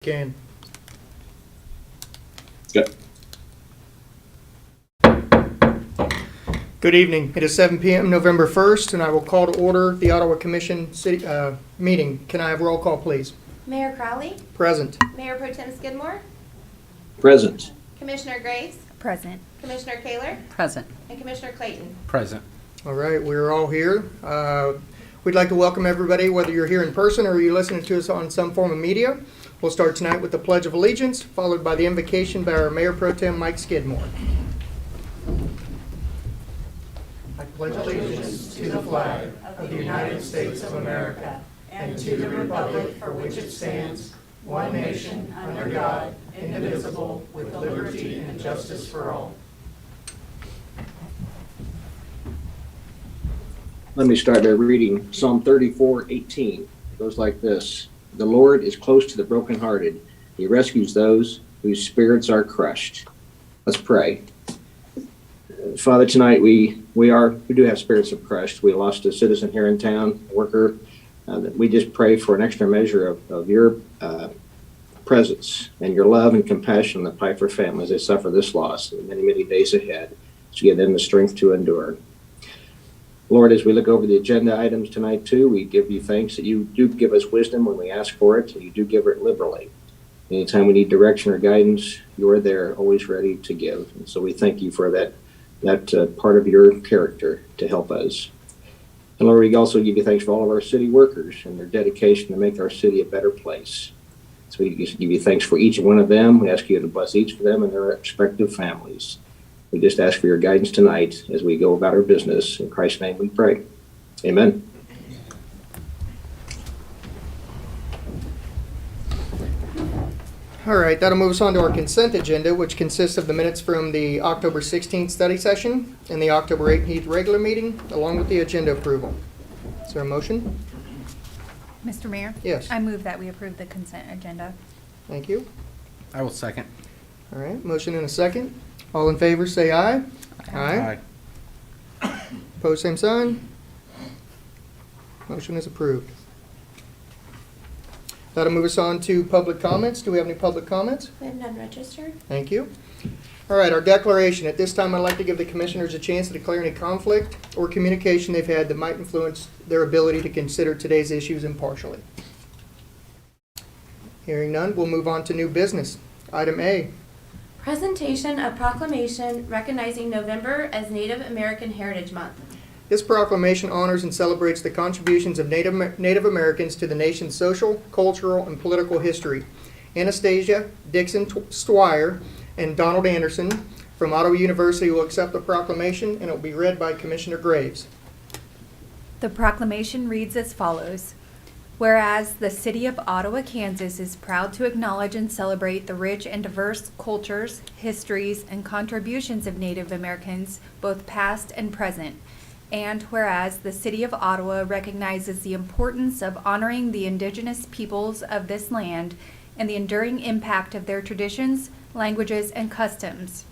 Can. Good. Good evening. It is 7 p.m. November 1st, and I will call to order the Ottawa Commission City meeting. Can I have roll call, please? Mayor Crowley, Present. Mayor Pro Tem Skidmore, Present. Commissioner Graves, Present. Commissioner Kaler, Present. and Commissioner Clayton. Present. All right, we're all here. We'd like to welcome everybody, whether you're here in person or you're listening to us on some form of media. We'll start tonight with the Pledge of Allegiance, followed by the invocation by our Mayor Pro Tem Mike Skidmore. I pledge allegiance to the flag of the United States of America and to the republic for which it stands, one nation, under God, indivisible, with liberty and justice for all. Let me start by reading Psalm 34:18. It goes like this. The Lord is close to the brokenhearted. He rescues those whose spirits are crushed. Let's pray. Father, tonight we do have spirits of crushed. We lost a citizen here in town, a worker. We just pray for an extra measure of your presence and your love and compassion on the Piper family as they suffer this loss in many, many days ahead, to give them the strength to endure. Lord, as we look over the agenda items tonight too, we give you thanks that you do give us wisdom when we ask for it, and you do give it liberally. Anytime we need direction or guidance, you are there, always ready to give. And so we thank you for that part of your character to help us. And Lord, we also give you thanks for all of our city workers and their dedication to make our city a better place. So we give you thanks for each one of them. We ask you to bless each of them and their respective families. We just ask for your guidance tonight as we go about our business. In Christ's name we pray. Amen. All right, that'll move us on to our consent agenda, which consists of the minutes from the October 16th study session and the October 18th regular meeting, along with the agenda approval. Is there a motion? Mr. Mayor? Yes. I move that we approve the consent agenda. Thank you. I will second. All right, motion and a second. All in favor, say aye. Opposed, same sign. Motion is approved. That'll move us on to public comments. Do we have any public comments? We have none registered. Thank you. All right, our declaration. At this time, I'd like to give the commissioners a chance to declare any conflict or communication they've had that might influence their ability to consider today's issues impartially. Hearing none, we'll move on to new business. Item A. Presentation of proclamation recognizing November as Native American Heritage Month. This proclamation honors and celebrates the contributions of Native Americans to the nation's social, cultural, and political history. Anastasia Dixon Stwyer and Donald Anderson from Ottawa University will accept the proclamation, and it will be read by Commissioner Graves. The proclamation reads as follows. Whereas the city of Ottawa, Kansas is proud to acknowledge and celebrate the rich and diverse cultures, histories, and contributions of Native Americans, both past and present. And whereas the city of Ottawa recognizes the importance of honoring the indigenous peoples of this land and the enduring impact of their traditions, languages, and customs.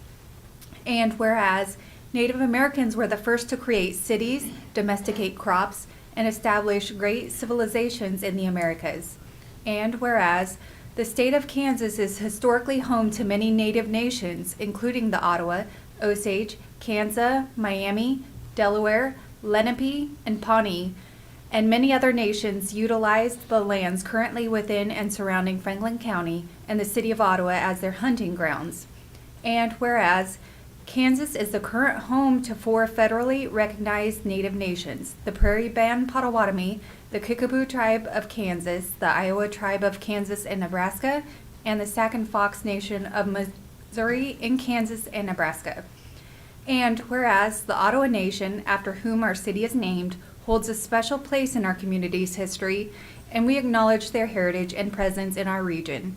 And whereas Native Americans were the first to create cities, domesticate crops, and establish great civilizations in the Americas. And whereas the state of Kansas is historically home to many Native nations, including the Ottawa, Osage, Kansas, Miami, Delaware, Lenape, and Pawnee, and many other nations utilized the lands currently within and surrounding Franklin County and the city of Ottawa as their hunting grounds. And whereas Kansas is the current home to 4 federally recognized Native nations, the Prairie Band Potawatomi, the Kickapoo Tribe of Kansas, the Iowa Tribe of Kansas and Nebraska, and the Sac and Fox Nation of Missouri in Kansas and Nebraska. And whereas the Ottawa Nation, after whom our city is named, holds a special place in our community's history, and we acknowledge their heritage and presence in our region.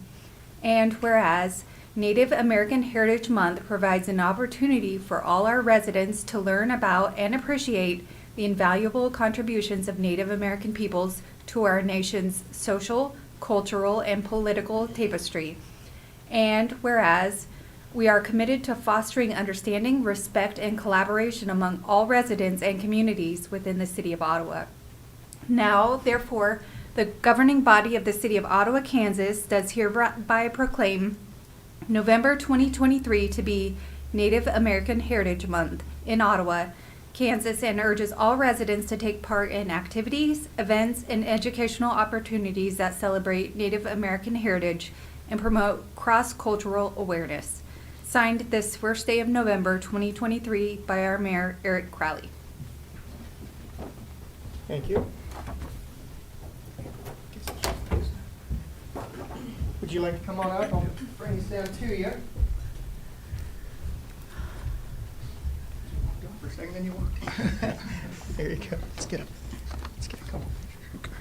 And whereas Native American Heritage Month provides an opportunity for all our residents to learn about and appreciate the invaluable contributions of Native American peoples to our nation's social, cultural, and political tapestry. And whereas we are committed to fostering understanding, respect, and collaboration among all residents and communities within the city of Ottawa. Now, therefore, The governing body of the City of Ottawa, Kansas does hereby proclaim November 2023 to be Native American Heritage Month in Ottawa, Kansas, and urges all residents to take part in activities, events, and educational opportunities that celebrate Native American heritage and promote cross-cultural awareness. Signed this first day of November 2023 by our Mayor, Eric Crowley. Thank you. Would you like to come on up? I'll bring this down to you. Go for a second, then you walk. There you go. Let's get a couple pictures.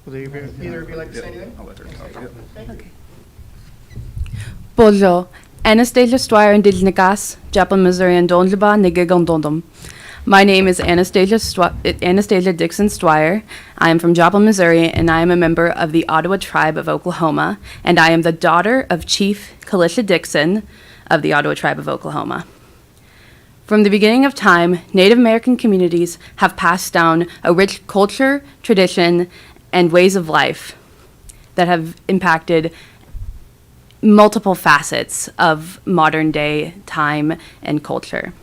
Would either of you like to say anything? I'll let her talk. Yep. Thank you. Okay. Bonjour. Anastasia Stwyer Indigenagas, Joplin, Missouri, and Donjaba Nigigondondom. My name is Anastasia Dixon Stwyer. I am from Joplin, Missouri, and I am a member of the Ottawa Tribe of Oklahoma, and I am the daughter of Chief Kalisha Dixon of the Ottawa Tribe of Oklahoma. From the beginning of time, Native American communities have passed down a rich culture, tradition, and ways of life that have impacted multiple facets of modern day time and culture.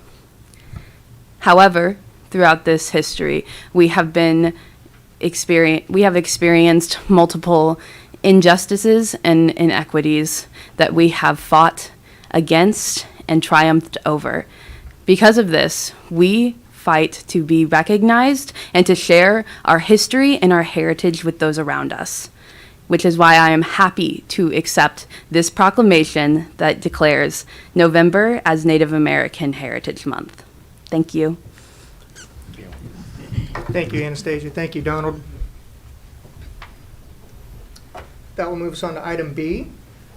However, throughout this history, we have experienced multiple injustices and inequities that we have fought against and triumphed over. Because of this, we fight to be recognized and to share our history and our heritage with those around us, which is why I am happy to accept this proclamation that declares November as Native American Heritage Month. Thank you. Thank you, Anastasia. Thank you, Donald. That will move us on to item B.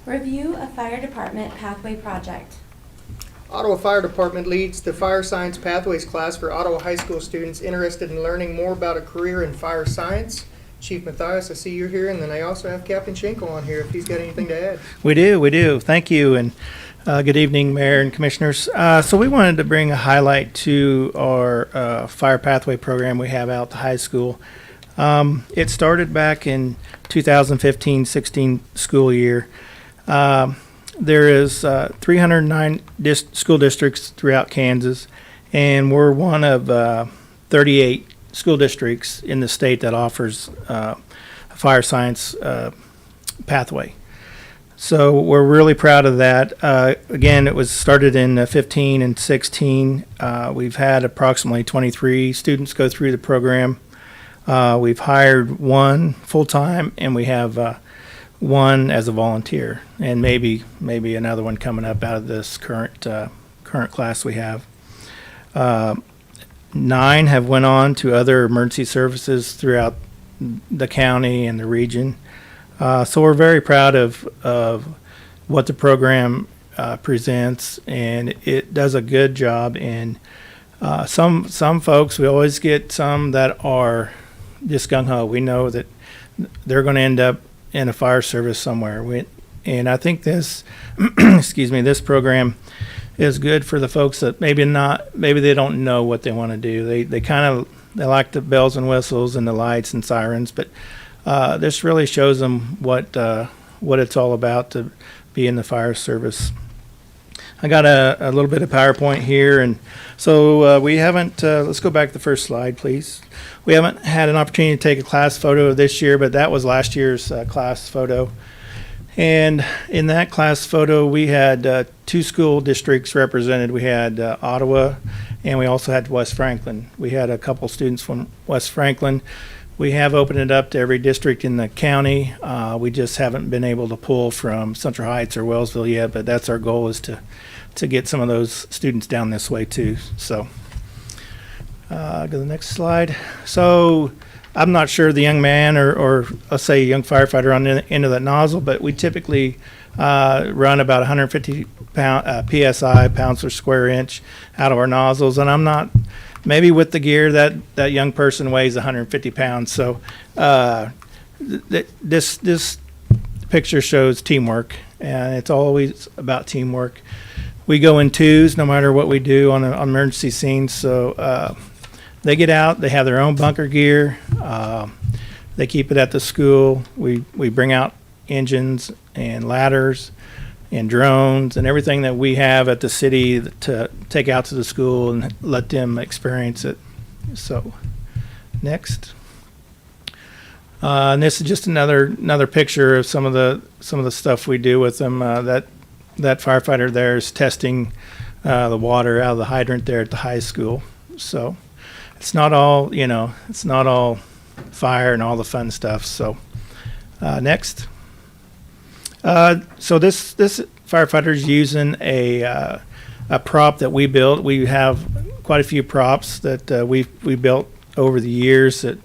Review a fire department pathway project. Ottawa Fire Department leads the Fire Science Pathways class for Ottawa High School students interested in learning more about a career in fire science. Chief Matthias, I see you're here, and then I also have Captain Schenkel on here if he's got anything to add. We do. Thank you, and good evening, Mayor and Commissioners. So we wanted to bring a highlight to our fire pathway program we have out at the high school. It started back in 2015-16 school year. There is 309 school districts throughout Kansas, and we're one of 38 school districts in the state that offers a fire science pathway. So we're really proud of that. Again, it was started in 15 and 16. We've had approximately 23 students go through the program. We've hired one full-time, and we have one as a volunteer, and maybe another one coming up out of this current class we have. 9 have went on to other emergency services throughout the county and the region. So we're very proud of what the program presents, and it does a good job. And some folks, we always get some that are just gung-ho. We know that they're going to end up in a fire service somewhere. And I think this, this program is good for the folks that maybe they don't know what they want to do. They like the bells and whistles and the lights and sirens, but this really shows them what it's all about to be in the fire service. I got a little bit of PowerPoint here, and so we haven't, let's go back to the first slide, please. We haven't had an opportunity to take a class photo this year, but that was last year's class photo. And in that class photo, we had 2 school districts represented. We had Ottawa, and we also had West Franklin. We had a couple students from West Franklin. We have opened it up to every district in the county. We just haven't been able to pull from Central Heights or Wellsville yet, but that's our goal, is to get some of those students down this way too. So go to the next slide. So I'm not sure the young man or let's say a young firefighter on the end of that nozzle, but we typically run about 150 PSI, pounds per square inch, out of our nozzles. And I'm not, maybe with the gear that young person weighs 150 pounds. So this picture shows teamwork, and it's always about teamwork. We go in twos no matter what we do on emergency scenes. So they get out, they have their own bunker gear. They keep it at the school. We bring out engines and ladders and drones and everything that we have at the city to take out to the school and let them experience it. So, next. And this is just another picture of some of the stuff we do with them. That firefighter there is testing the water out of the hydrant there at the high school. So it's not all fire and all the fun stuff. So next. So this firefighter is using a prop that we built. We have quite a few props that we built over the years that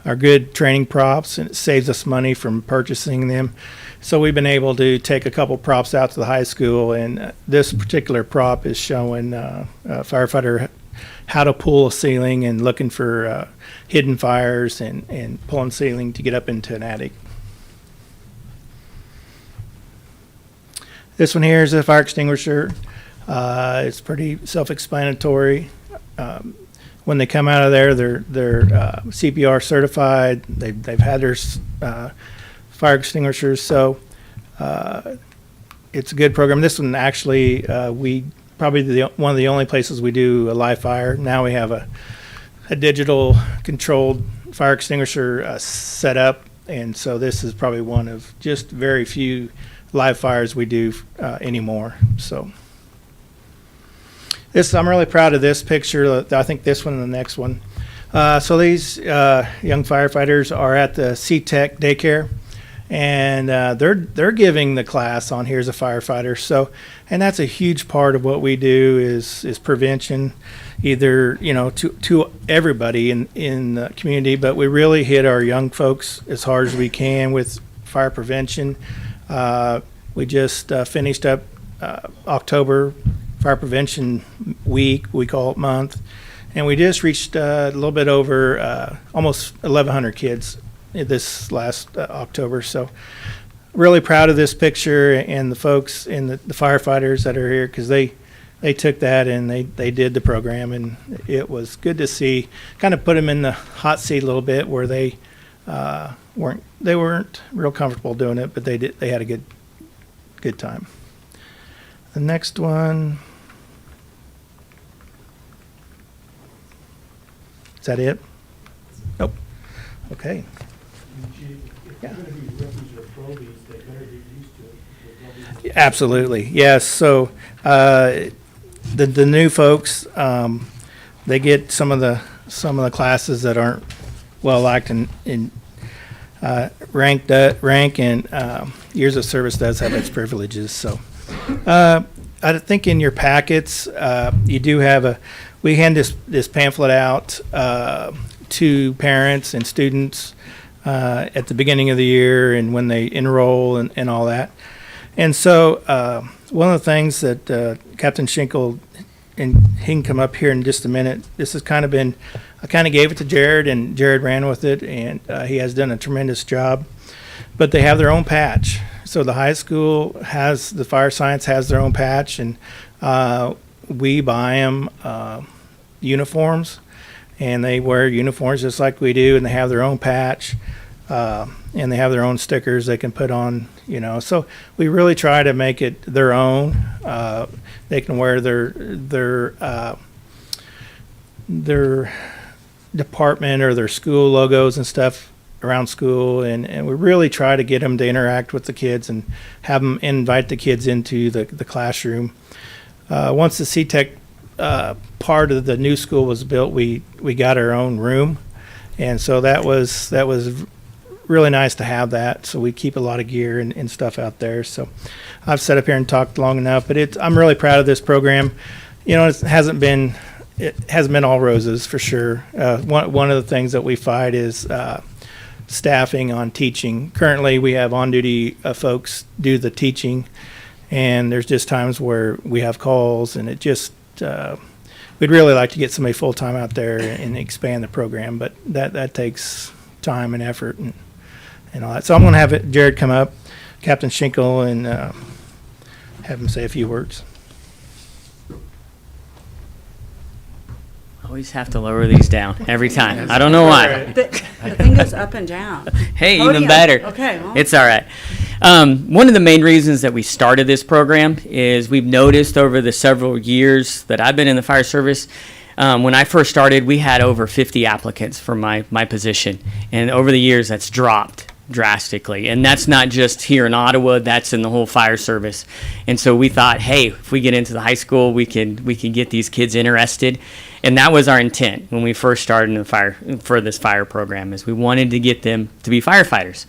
are good training props, and it saves us money from purchasing them. So we've been able to take a couple props out to the high school, and this particular prop is showing a firefighter how to pull a ceiling and looking for hidden fires and pulling ceiling to get up into an attic. This one here is a fire extinguisher. It's pretty self-explanatory. When they come out of there, they're CPR certified. They've had their fire extinguishers, so it's a good program. This one actually, we probably one of the only places we do a live fire. Now we have a digital controlled fire extinguisher set up, and so this is probably one of just very few live fires we do anymore. So I'm really proud of this picture. I think this one and the next one. So these young firefighters are at the C-Tech daycare, and they're giving the class on Here's a Firefighter. So, and that's a huge part of what we do is prevention, either to everybody in the community, but we really hit our young folks as hard as we can with fire prevention. We just finished up October Fire Prevention Week, we call it month, and we just reached a little bit over almost 1,100 kids this last October. So really proud of this picture and the folks and the firefighters that are here, because they took that and they did the program, and it was good to see. Kind of put them in the hot seat a little bit where they weren't real comfortable doing it, but they had a good time. The next one. Is that it? Nope. Okay. Yeah. Absolutely. Yes. So the new folks, they get some of the classes that aren't well liked in rank, and years of service does have its privileges. So I think in your packets you do have we hand this pamphlet out to parents and students at the beginning of the year and when they enroll and all that. And so one of the things that Captain Schinkel, and he can come up here in just a minute, this has kind of been, I kind of gave it to Jared, and Jared ran with it, and he has done a tremendous job. But they have their own patch. So the high school the fire science has their own patch, and we buy them uniforms, and they wear uniforms just like we do, and they have their own patch, and they have their own stickers they can put on, So we really try to make it their own. They can wear their department or their school logos and stuff around school, and we really try to get them to interact with the kids and have them invite the kids into the classroom. Once the C-Tech part of the new school was built, we got our own room, and so that was really nice to have that. So we keep a lot of gear and stuff out there. So I've sat up here and talked long enough, but I'm really proud of this program. It hasn't been all roses for sure. One of the things that we fight is staffing on teaching. Currently, we have on-duty folks do the teaching, and there's just times where we have calls, and it just we'd really like to get somebody full-time out there and expand the program, but that takes time and effort and all that. So I'm going to have Jared come up, Captain Schinkel, and have him say a few words. Always have to lower these down every time. I don't know why. Right. The thing goes up and down. Hey, even Podium. better. Okay, well. It's all right. One of the main reasons that we started this program is we've noticed over the several years that I've been in the fire service, when I first started, we had over 50 applicants for my position. And over the years, that's dropped drastically. And that's not just here in Ottawa, that's in the whole fire service. And so we thought, hey, if we get into the high school, we can get these kids interested. And that was our intent when we first started this fire program, is we wanted to get them to be firefighters.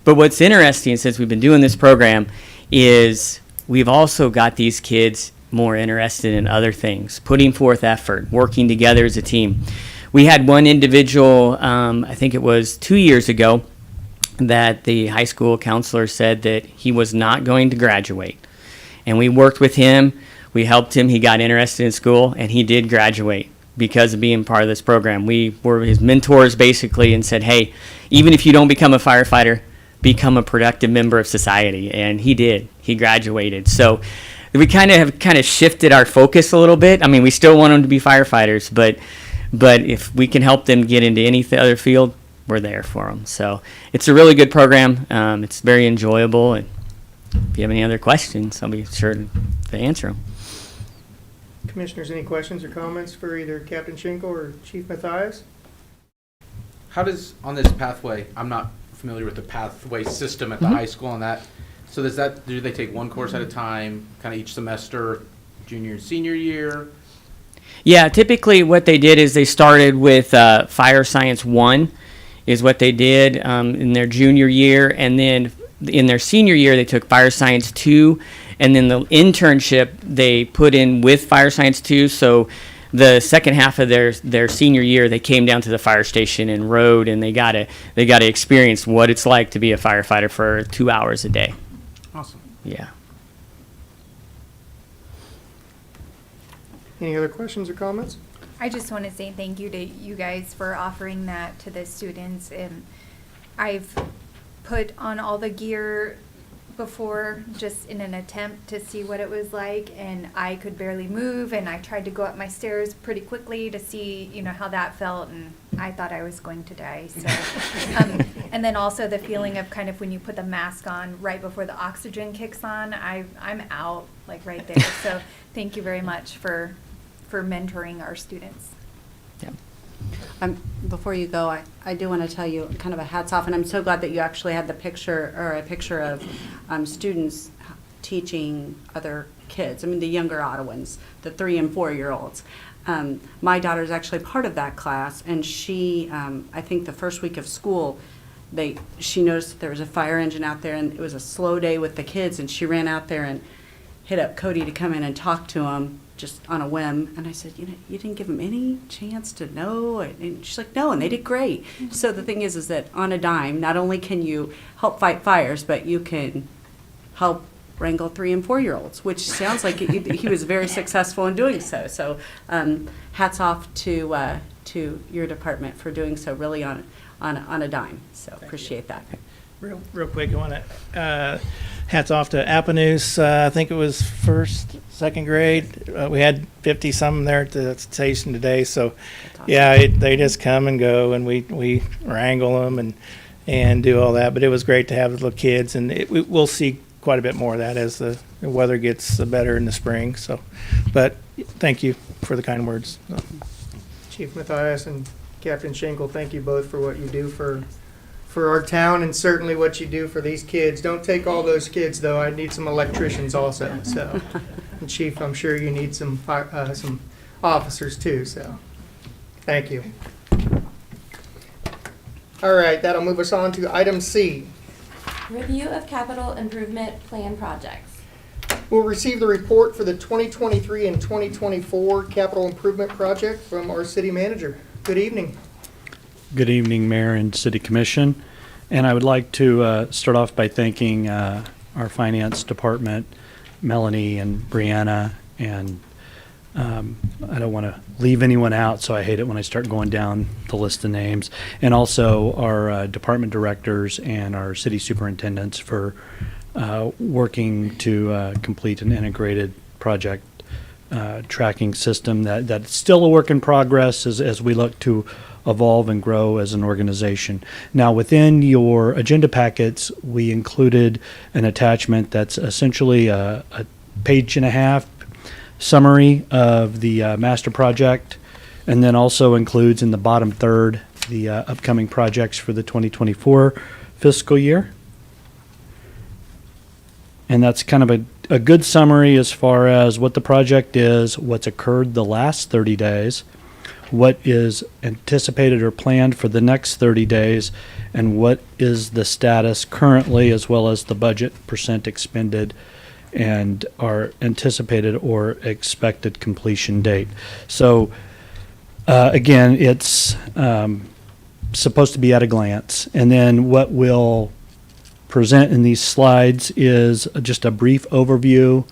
But what's interesting, since we've been doing this program, is we've also got these kids more interested in other things, putting forth effort, working together as a team. We had one individual, I think it was 2 years ago, that the high school counselor said that he was not going to graduate. And we worked with him, we helped him, he got interested in school, and he did graduate because of being part of this program. We were his mentors basically and said, hey, even if you don't become a firefighter, become a productive member of society. And he did, he graduated. So we kind of shifted our focus a little bit. I mean, we still want them to be firefighters, but if we can help them get into any other field, we're there for them. So it's a really good program. It's very enjoyable. And if you have any other questions, I'll be sure to answer them. Commissioners, any questions or comments for either Captain Schenkel or Chief Matthias? How does, on this pathway, I'm not familiar with the pathway system at the high school and that, so do they take one course at a time, kind of each semester, junior and senior year? Yeah, typically what they did is they started with Fire Science 1 is what they did in their junior year, and then in their senior year they took Fire Science 2, and then the internship they put in with Fire Science 2, so the second half of their senior year they came down to the fire station and rode, and they got to experience what it's like to be a firefighter for 2 hours a day. Awesome. Yeah. Any other questions or comments? I just want to say thank you to you guys for offering that to the students. And I've put on all the gear before just in an attempt to see what it was like, and I could barely move, and I tried to go up my stairs pretty quickly to see, how that felt, and I thought I was going to die. So, and then also the feeling of kind of when you put the mask on right before the oxygen kicks on, I'm out like right there. So thank you very much for mentoring our students. Yeah. Before you go, I do want to tell you kind of a hats off, and I'm so glad that you actually had a picture of students teaching other kids. I mean, the younger Ottawans, the 3 and 4 year olds. My daughter is actually part of that class, and she, I think the first week of school, she noticed that there was a fire engine out there, and it was a slow day with the kids, and she ran out there and hit up Cody to come in and talk to him just on a whim. And I said, you didn't give them any chance to know? And she's like, no, and they did great. So the thing is that on a dime, not only can you help fight fires, but you can help wrangle 3 and 4 year olds, which sounds like he was very successful in doing so. So hats off to your department for doing so really on a dime. So appreciate that. Real quick, I want to hats off to Appanus. I think it was second grade. We had 50 some there at the station today. So, yeah, they just come and go, and we wrangle them and do all that. But it was great to have the little kids, and we'll see quite a bit more of that as the weather gets better in the spring. So, but thank you for the kind words. Chief Matthias and Captain Schenkel, thank you both for what you do for our town, and certainly what you do for these kids. Don't take all those kids, though. I need some electricians also. So, and Chief, I'm sure you need some officers too. So, thank you. All right, that'll move us on to item C. Review of capital improvement plan projects. We'll receive the report for the 2023 and 2024 capital improvement project from our city manager. Good evening. Good evening, Mayor and City Commission. And I would like to start off by thanking our Finance Department, Melanie and Brianna, and I don't want to leave anyone out, so I hate it when I start going down the list of names, and also our department directors and our city superintendents for working to complete an integrated project tracking system that's still a work in progress as we look to evolve and grow as an organization. Now, within your agenda packets, we included an attachment that's essentially a page and a half summary of the master project, and then also includes in the bottom third the upcoming projects for the 2024 fiscal year. And that's kind of a good summary as far as what the project is, what's occurred the last 30 days, what is anticipated or planned for the next 30 days, and what is the status currently, as well as the budget percent expended and our anticipated or expected completion date. So again, it's supposed to be at a glance. And then what we'll present in these slides is just a brief overview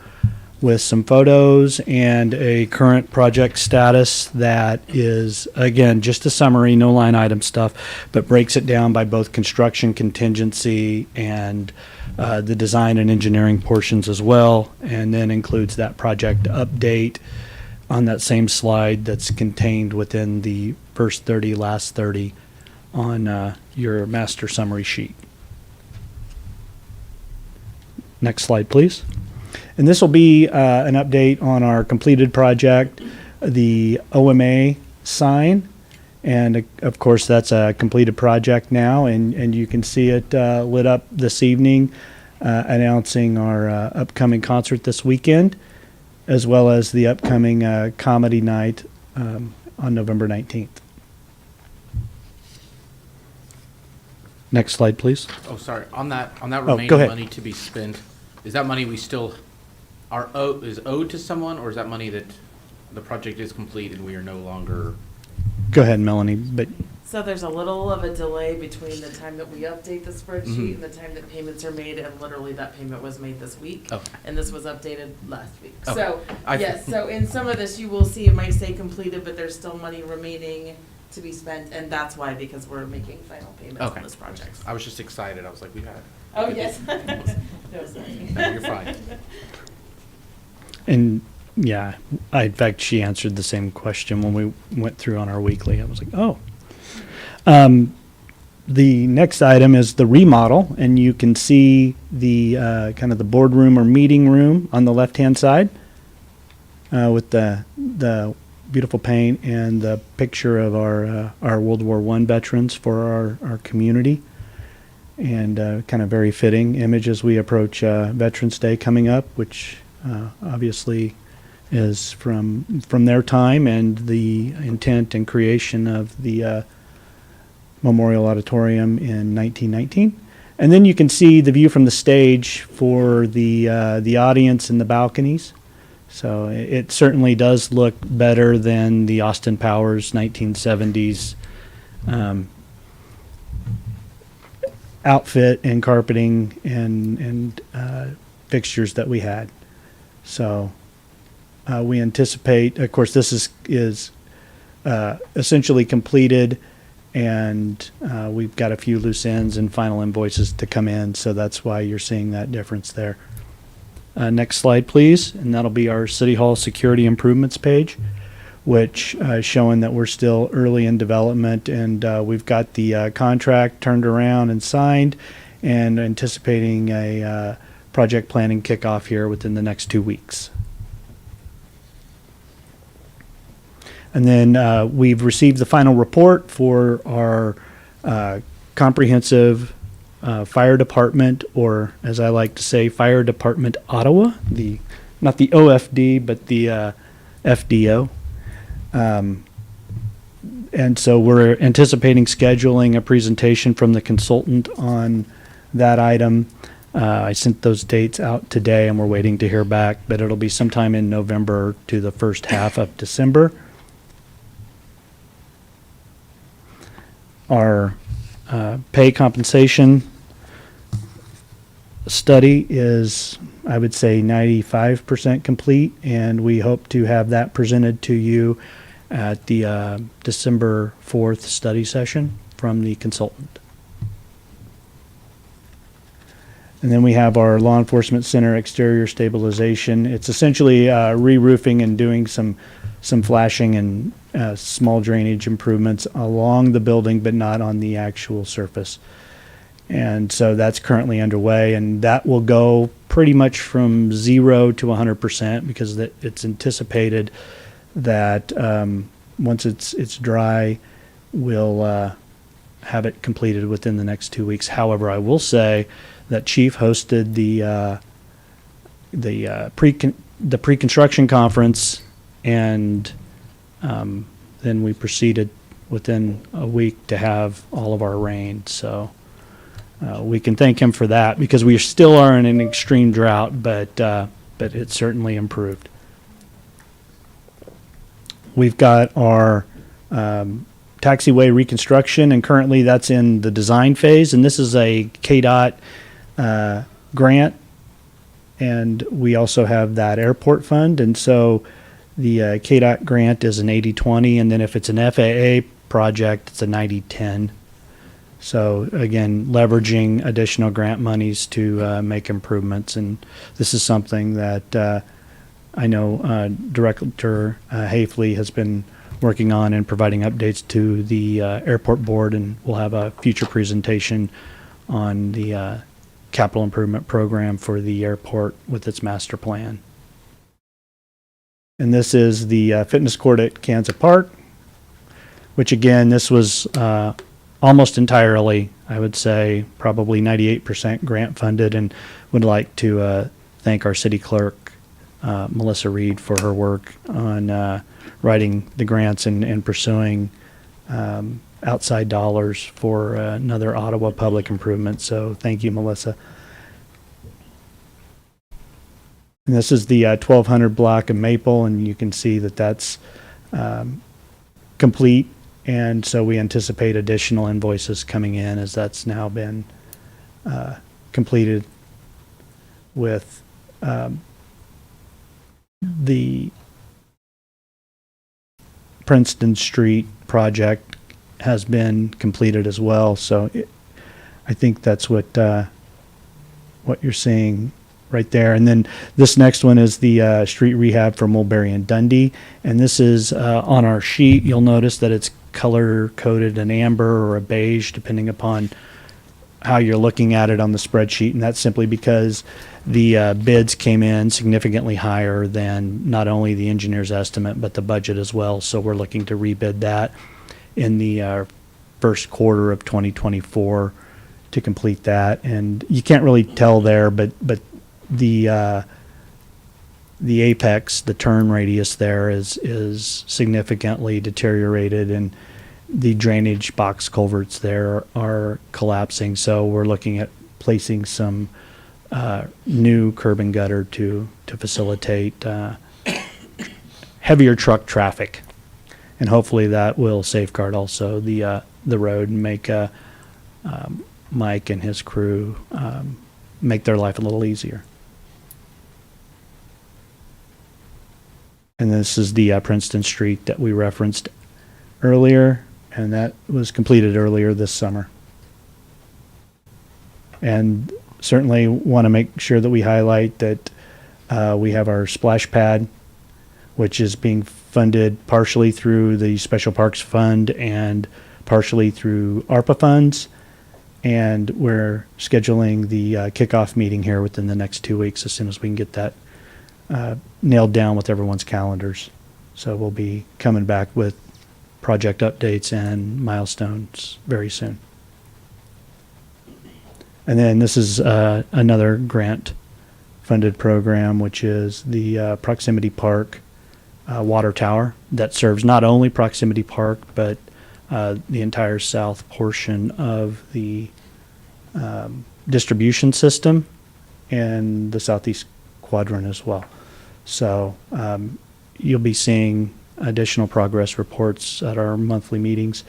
with some photos and a current project status that is, again, just a summary, no line item stuff, but breaks it down by both construction contingency and the design and engineering portions as well, and then includes that project update on that same slide that's contained within the first 30, last 30 on your master summary sheet. Next slide, please. And this will be an update on our completed project, the OMA sign. And of course, that's a completed project now, and you can see it lit up this evening, announcing our upcoming concert this weekend, as well as the upcoming comedy night on November 19th. Next slide, please. Oh, sorry. On that go remaining ahead. money to be spent, is that money we still is owed to someone, or is that money that the project is complete and we are no longer? Go ahead, Melanie. But So there's a little of a delay between the time that we update the spreadsheet and the time that payments are made, and literally that payment was made this week. Okay. And this was updated last week. Okay. So, I- yes, so in some of this, you will see it might say completed, but there's still money remaining to be spent, and that's why, because we're making final payments Okay. on this project. I was just excited. I was like, we got it. Oh, yes. No, sorry. No, you're fine. And yeah, in fact, she answered the same question when we went through on our weekly. I was like, oh. The next item is the remodel, and you can see the kind of the boardroom or meeting room on the left-hand side with the beautiful paint and the picture of our World War I veterans for our community. And kind of very fitting image as we approach Veterans Day coming up, which obviously is from their time and the intent and creation of the Memorial Auditorium in 1919. And then you can see the view from the stage for the audience in the balconies. So it certainly does look better than the Austin Powers 1970s outfit and carpeting and fixtures that we had. So we anticipate, of course, this is essentially completed, and we've got a few loose ends and final invoices to come in, so that's why you're seeing that difference there. Next slide, please, and that'll be our City Hall security improvements page, which showing that we're still early in development, and we've got the contract turned around and signed, and anticipating a project planning kickoff here within the next 2 weeks. And then we've received the final report for our comprehensive fire department, or as I like to say, Fire Department Ottawa, not the OFD, but the FDO. And so we're anticipating scheduling a presentation from the consultant on that item. I sent those dates out today, and we're waiting to hear back, but it'll be sometime in November to the first half of December. Our pay compensation study is, I would say, 95% complete, and we hope to have that presented to you at the December 4th study session from the consultant. And then we have our Law Enforcement Center exterior stabilization. It's essentially re-roofing and doing some flashing and small drainage improvements along the building, but not on the actual surface. And so that's currently underway, and that will go pretty much from 0 to 100% because it's anticipated that once it's dry, we'll have it completed within the next 2 weeks. However, I will say that Chief hosted the pre-construction conference, and then we proceeded within a week to have all of our rain. So we can thank him for that because we still are in an extreme drought, but it certainly improved. We've got our taxiway reconstruction, and currently that's in the design phase, and this is a KDOT grant, and we also have that airport fund, and so the KDOT grant is an 80-20, and then if it's an FAA project, it's a 90-10. So again, leveraging additional grant monies to make improvements, and this is something that I know Director Hafley has been working on and providing updates to the airport board, and we'll have a future presentation on the capital improvement program for the airport with its master plan. And this is the fitness court at Kansas Park, which again, this was almost entirely, I would say, probably 98% grant funded, and would like to thank our city clerk, Melissa Reed, for her work on writing the grants and pursuing outside dollars for another Ottawa public improvement. So thank you, Melissa. And this is the 1200 block of Maple, and you can see that that's complete. And so we anticipate additional invoices coming in as that's now been completed with the Princeton Street project has been completed as well. So I think that's what you're seeing right there. And then this next one is the street rehab for Mulberry and Dundee. And this is on our sheet. You'll notice that it's color coded an amber or a beige, depending upon how you're looking at it on the spreadsheet. And that's simply because the bids came in significantly higher than not only the engineer's estimate, but the budget as well. So we're looking to rebid that in the first quarter of 2024 to complete that. And you can't really tell there, but the apex, the turn radius there is significantly deteriorated, and the drainage box culverts there are collapsing. So we're looking at placing some new curb and gutter to facilitate heavier truck traffic, and hopefully that will safeguard also the road and make Mike and his crew make their life a little easier. And this is the Princeton Street that we referenced earlier, and that was completed earlier this summer. And certainly want to make sure that we highlight that we have our splash pad, which is being funded partially through the Special Parks Fund and partially through ARPA funds. And we're scheduling the kickoff meeting here within the next 2 weeks as soon as we can get that nailed down with everyone's calendars. So we'll be coming back with project updates and milestones very soon. And then this is another grant funded program, which is the Proximity Park water tower that serves not only Proximity Park, but the entire south portion of the distribution system and the southeast quadrant as well. So you'll be seeing additional progress reports at our monthly meetings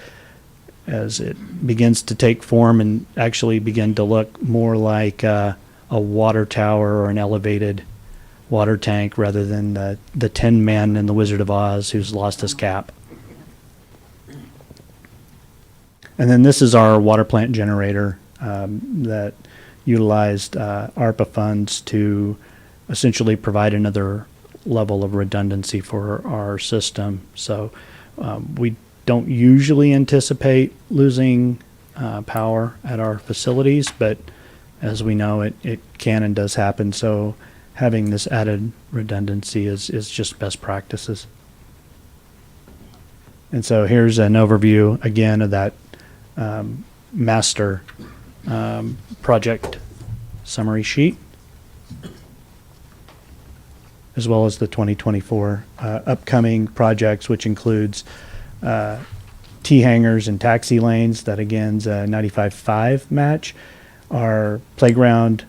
as it begins to take form and actually begin to look more like a water tower or an elevated water tank rather than the Tin Man in the Wizard of Oz who's lost his cap. And then this is our water plant generator that utilized ARPA funds to essentially provide another level of redundancy for our system. So we don't usually anticipate losing power at our facilities, but as we know, it can and does happen. So having this added redundancy is just best practices. And so here's an overview again of that master project summary sheet, as well as the 2024 upcoming projects, which includes T-hangers and taxi lanes. That again's a 95.5 match. Our playground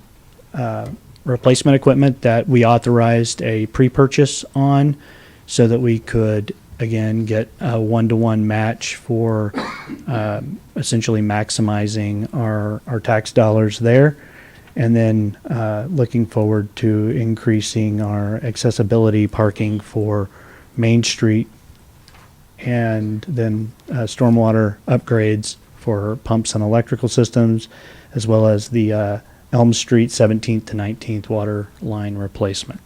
replacement equipment that we authorized a pre-purchase on so that we could, again, get a one-to-one match for essentially maximizing our tax dollars there. And then looking forward to increasing our accessibility parking for Main Street, and then stormwater upgrades for pumps and electrical systems, as well as the Elm Street 17th to 19th water line replacement.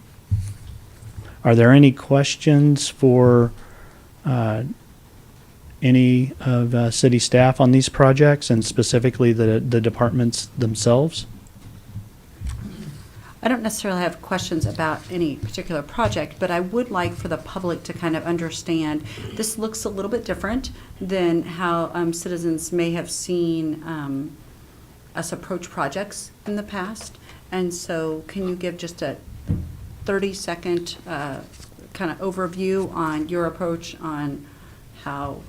Are there any questions for any of city staff on these projects, and specifically the departments themselves? I don't necessarily have questions about any particular project, but I would like for the public to kind of understand, this looks a little bit different than how citizens may have seen us approach projects in the past. And so can you give just a 30-second kind of overview on your approach on how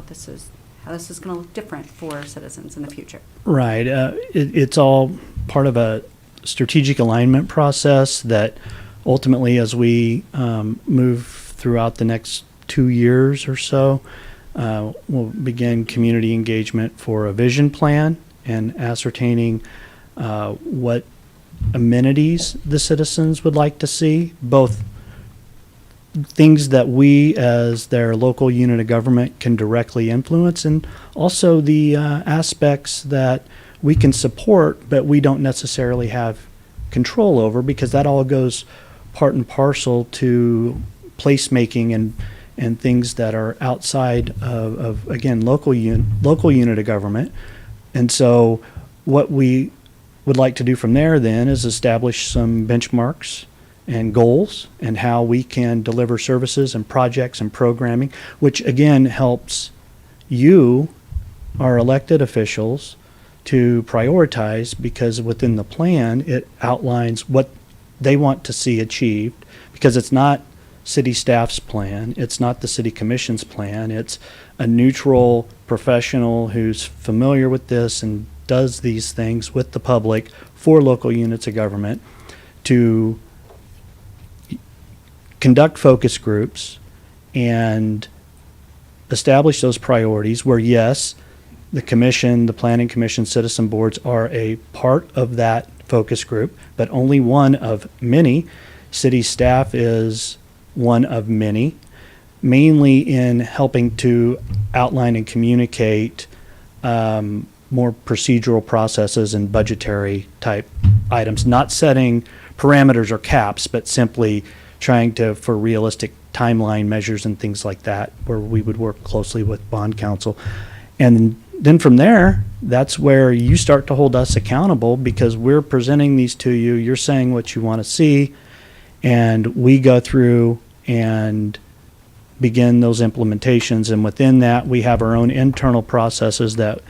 this is going to look different for citizens in the future? Right. It's all part of a strategic alignment process that ultimately, as we move throughout the next 2 years or so, we'll begin community engagement for a vision plan and ascertaining what amenities the citizens would like to see, both things that we as their local unit of government can directly influence, and also the aspects that we can support but we don't necessarily have control over, because that all goes part and parcel to placemaking and things that are outside of again, local unit of government. And so what we would like to do from there then is establish some benchmarks and goals and how we can deliver services and projects and programming, which again helps you, our elected officials, to prioritize, because within the plan it outlines what they want to see achieved, because it's not city staff's plan, it's not the city commission's plan, it's a neutral professional who's familiar with this and does these things with the public for local units of government to conduct focus groups and establish those priorities where, yes, the commission, the planning commission, citizen boards are a part of that focus group, but only one of many. City staff is one of many, mainly in helping to outline and communicate more procedural processes and budgetary type items, not setting parameters or caps, but simply trying to, for realistic timeline measures and things like that, where we would work closely with bond counsel. And then from there, that's where you start to hold us accountable, because we're presenting these to you, you're saying what you want to see, and we go through and begin those implementations. And within that, we have our own internal processes that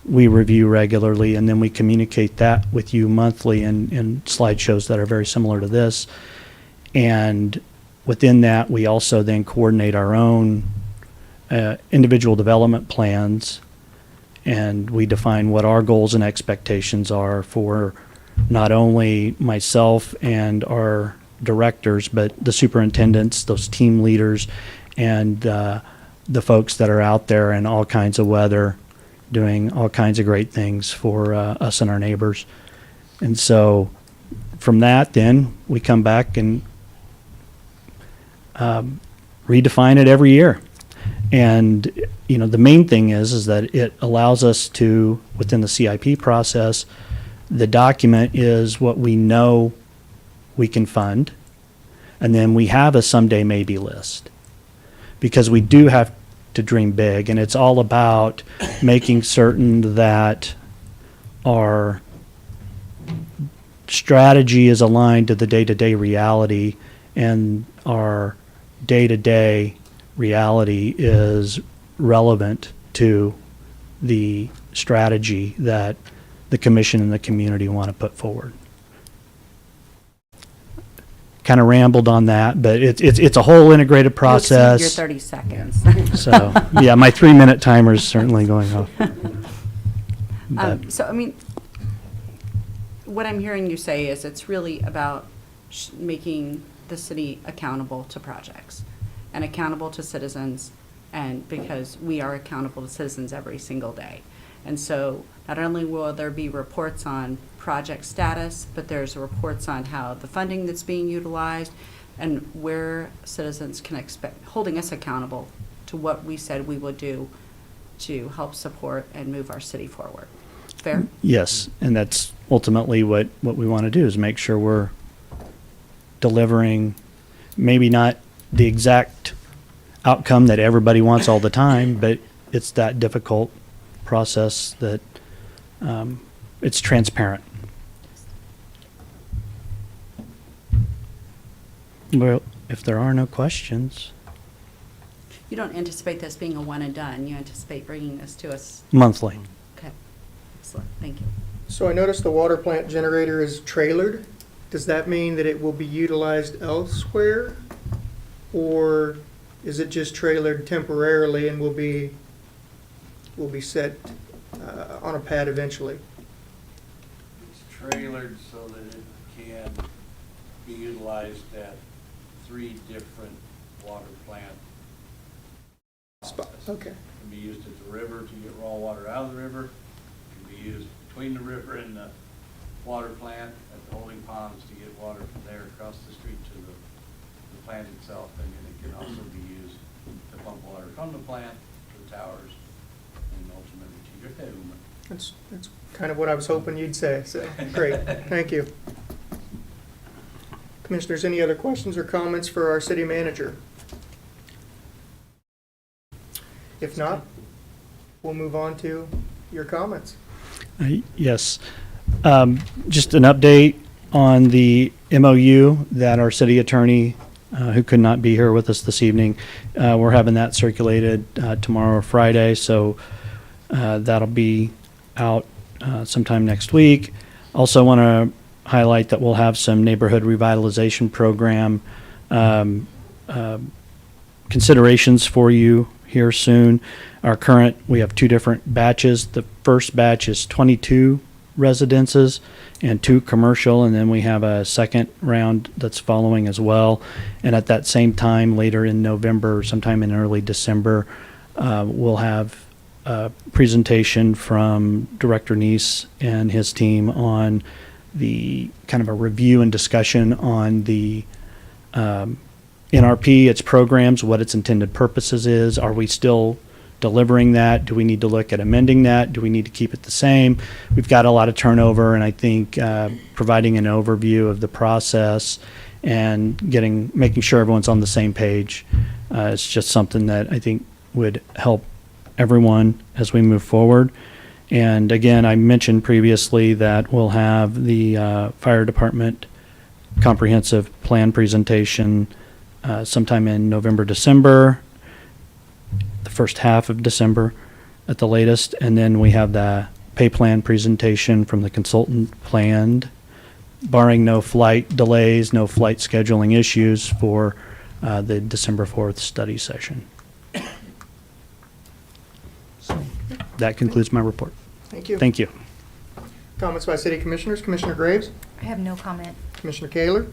we review regularly, and then we communicate that with you monthly in slideshows that are very similar to this. And within that, we also then coordinate our own individual development plans, and we define what our goals and expectations are for not only myself and our directors, but the superintendents, those team leaders, and the folks that are out there in all kinds of weather doing all kinds of great things for us and our neighbors. And so from that, then we come back and redefine it every year. And the main thing is that it allows us to, within the CIP process, The document is what we know we can fund, and then we have a someday maybe list. Because we do have to dream big, and it's all about making certain that our strategy is aligned to the day-to-day reality, and our day-to-day reality is relevant to the strategy that the commission and the community want to put forward. Kind of rambled on that, but it's a whole integrated You exceed your process. 30 seconds. So, yeah, my 3-minute timer is certainly going off. But- So, I mean, what I'm hearing you say is it's really about making the city accountable to projects and accountable to citizens, and because we are accountable to citizens every single day. And so not only will there be reports on project status, but there's reports on how the funding that's being utilized and where citizens can expect, holding us accountable to what we said we would do to help support and move our city forward. Fair? Yes, and that's ultimately what we want to do, is make sure we're delivering maybe not the exact outcome that everybody wants all the time, but it's that difficult process that it's transparent. Well, if there are no questions, You don't anticipate this being a one and done. You anticipate bringing this to us. monthly. Okay. Excellent. Thank you. So I noticed the water plant generator is trailered. Does that mean that it will be utilized elsewhere? Or is it just trailered temporarily and will be set on a pad eventually? It's trailered so that it can be utilized at 3 different water plant spots. Okay. It can be used at the river to get raw water out of the river. It can be used between the river and the water plant at the holding ponds to get water from there across the street to the plant itself. And then it can also be used to pump water from the plant to the towers and ultimately to your home. That's kind of what I was hoping you'd say, so, great, thank you. Commissioners, any other questions or comments for our city manager? If not, we'll move on to your comments. Yes. Just an update on the MOU that our city attorney, who could not be here with us this evening, we're having that circulated tomorrow or Friday, so that'll be out sometime next week. Also want to highlight that we'll have some neighborhood revitalization program considerations for you here soon. We have 2 different batches. The first batch is 22 residences and 2 commercial, and then we have a second round that's following as well. And at that same time, later in November, sometime in early December, we'll have a presentation from Director Neese and his team on the kind of a review and discussion on the NRP, its programs, what its intended purposes is. Are we still delivering that? Do we need to look at amending that? Do we need to keep it the same? We've got a lot of turnover, and I think providing an overview of the process and making sure everyone's on the same page is just something that I think would help everyone as we move forward. And again, I mentioned previously that we'll have the fire department comprehensive plan presentation sometime in November, December, the first half of December at the latest. And then we have the pay plan presentation from the consultant planned, barring no flight delays, no flight scheduling issues, for the December 4th study session. So that concludes my report. Thank you. Thank you. Comments by city commissioners. Commissioner Graves? I have no comment. Commissioner Kaler?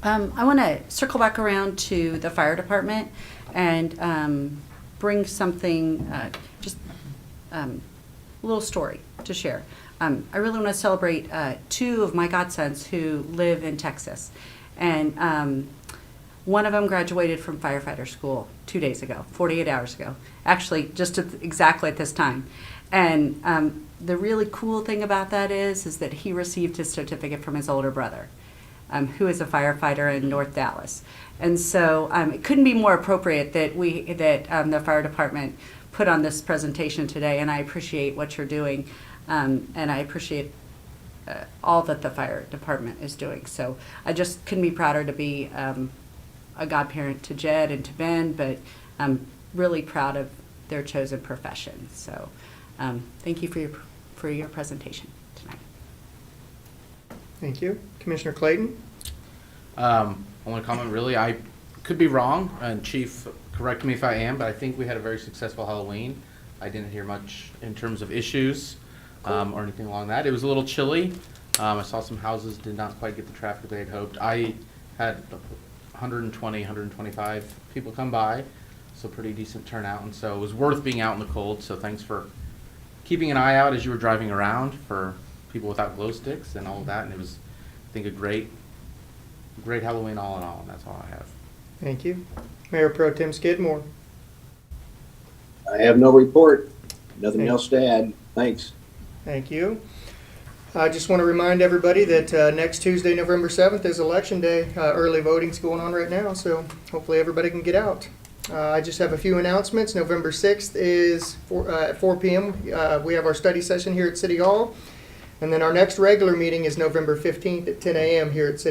I want to circle back around to the fire department and bring something, just a little story to share. I really want to celebrate 2 of my godsons who live in Texas. And one of them graduated from firefighter school 2 days ago, 48 hours ago, actually just exactly at this time. And the really cool thing about that is that he received his certificate from his older brother, who is a firefighter in North Dallas. And so it couldn't be more appropriate that the fire department put on this presentation today, and I appreciate what you're doing, and I appreciate all that the fire department is doing. So I just couldn't be prouder to be a godparent to Jed and to Ben, but I'm really proud of their chosen profession. So thank you for your presentation tonight. Thank you. Commissioner Clayton? Only comment really, I could be wrong, and Chief, correct me if I am, but I think we had a very successful Halloween. I didn't hear much in terms of issues or anything along that. It was a little chilly. I saw some houses did not quite get the traffic they had hoped. I had 120, 125 people come by, so pretty decent turnout, and so it was worth being out in the cold. So thanks for keeping an eye out as you were driving around for people without glow sticks and all of that. And it was, I think, a great Halloween all in all, and that's all I have. Thank you. Mayor Pro Tem Skidmore? I have no report. Nothing Thank- else to add. Thanks. Thank you. I just want to remind everybody that next Tuesday, November 7th, is Election Day. Early voting's going on right now, so hopefully everybody can get out. I just have a few announcements. November 6th is at 4 p.m. We have our study session here at City Hall. And then our next regular meeting is November 15th at 10 a.m. here at City